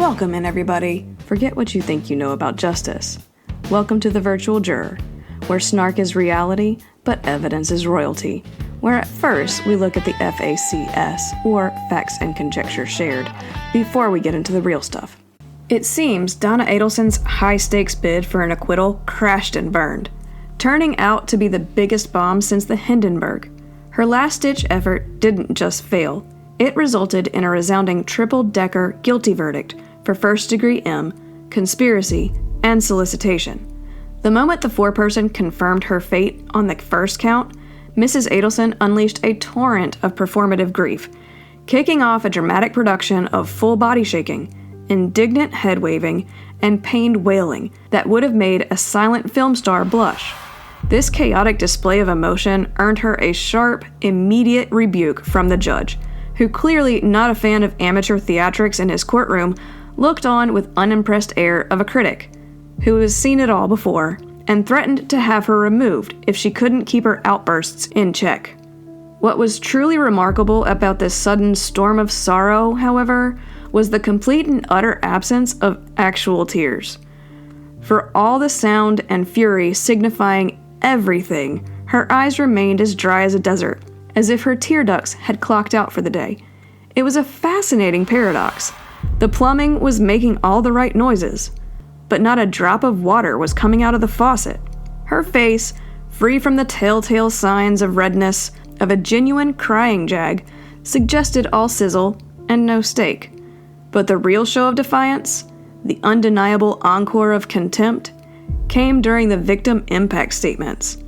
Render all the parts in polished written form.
Welcome in, everybody. Forget what you think you know about justice. Welcome to the Virtual Juror, where snark is reality, but evidence is royalty. Where at first we look at the FACS, or facts and conjecture shared, before we get into the real stuff. It seems Donna Adelson's high-stakes bid for an acquittal crashed and burned, turning out to be the biggest bomb since the Hindenburg. Her last-ditch effort didn't just fail. It resulted in a resounding triple-decker guilty verdict for first-degree M, conspiracy, and solicitation. The moment the foreperson confirmed her fate on the first count, Mrs. Adelson unleashed a torrent of performative grief, kicking off a dramatic production of full body shaking, indignant head-waving, and pained wailing that would have made a silent film star blush. This chaotic display of emotion earned her a sharp, immediate rebuke from the judge, who, clearly not a fan of amateur theatrics in his courtroom, looked on with unimpressed air of a critic, who has seen it all before, and threatened to have her removed if she couldn't keep her outbursts in check. What was truly remarkable about this sudden storm of sorrow, however, was the complete and utter absence of actual tears. For all the sound and fury signifying everything, her eyes remained as dry as a desert, as if her tear ducts had clocked out for the day. It was a fascinating paradox. The plumbing was making all the right noises, but not a drop of water was coming out of the faucet. Her face, free from the telltale signs of redness of a genuine crying jag, suggested all sizzle and no steak. But the real show of defiance, the undeniable encore of contempt, came during the victim impact statements.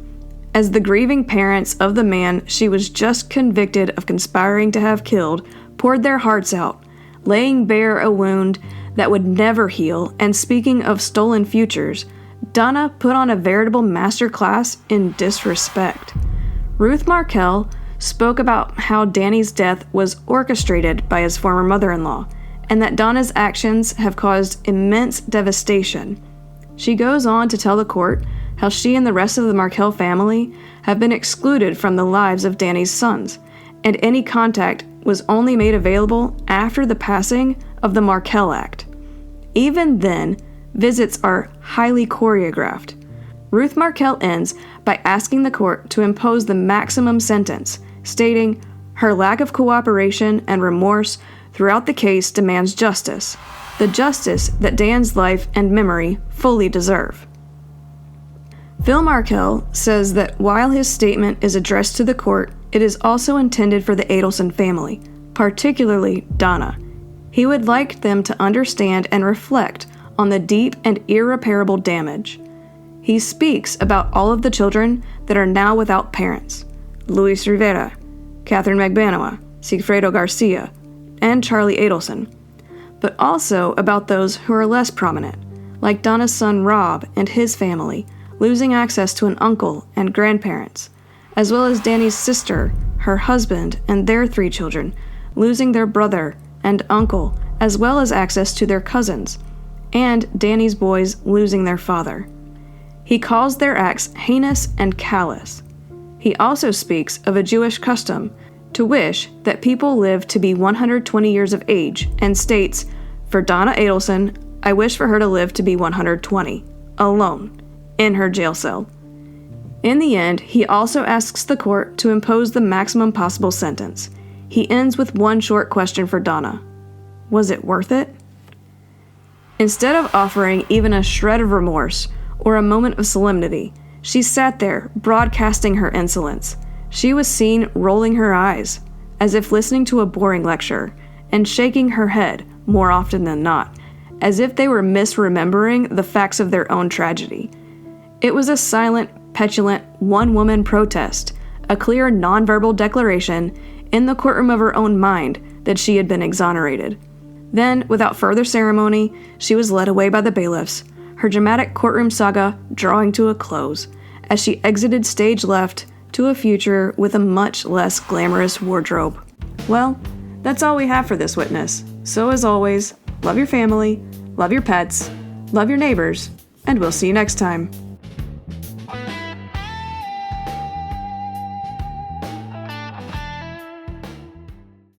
As the grieving parents of the man she was just convicted of conspiring to have killed poured their hearts out, laying bare a wound that would never heal, and speaking of stolen futures, Donna put on a veritable masterclass in disrespect. Ruth Markel spoke about how Danny's death was orchestrated by his former mother-in-law, and that Donna's actions have caused immense devastation. She goes on to tell the court how she and the rest of the Markel family have been excluded from the lives of Danny's sons, and any contact was only made available after the passing of the Markel Act. Even then, visits are highly choreographed. Ruth Markel ends by asking the court to impose the maximum sentence, stating her lack of cooperation and remorse throughout the case demands justice, the justice that Dan's life and memory fully deserve. Phil Markel says that while his statement is addressed to the court, it is also intended for the Adelson family, particularly Donna. He would like them to understand and reflect on the deep and irreparable damage. He speaks about all of the children that are now without parents: Luis Rivera, Catherine Magbanua, Sigfredo Garcia, and Charlie Adelson, but also about those who are less prominent, like Donna's son Rob and his family, losing access to an uncle and grandparents, as well as Danny's sister, her husband, and their 3 children, losing their brother and uncle, as well as access to their cousins, and Danny's boys losing their father. He calls their acts heinous and callous. He also speaks of a Jewish custom to wish that people live to be 120 years of age, and states, "For Donna Adelson, I wish for her to live to be 120, alone, in her jail cell." In the end, he also asks the court to impose the maximum possible sentence. He ends with one short question for Donna. Was it worth it? Instead of offering even a shred of remorse or a moment of solemnity, she sat there, broadcasting her insolence. She was seen rolling her eyes, as if listening to a boring lecture, and shaking her head, more often than not, as if they were misremembering the facts of their own tragedy. It was a silent, petulant, one-woman protest, a clear nonverbal declaration in the courtroom of her own mind that she had been exonerated. Then, without further ceremony, she was led away by the bailiffs, her dramatic courtroom saga drawing to a close, as she exited stage left to a future with a much less glamorous wardrobe. Well, that's all we have for this witness. So as always, love your family, love your pets, love your neighbors, and we'll see you next time.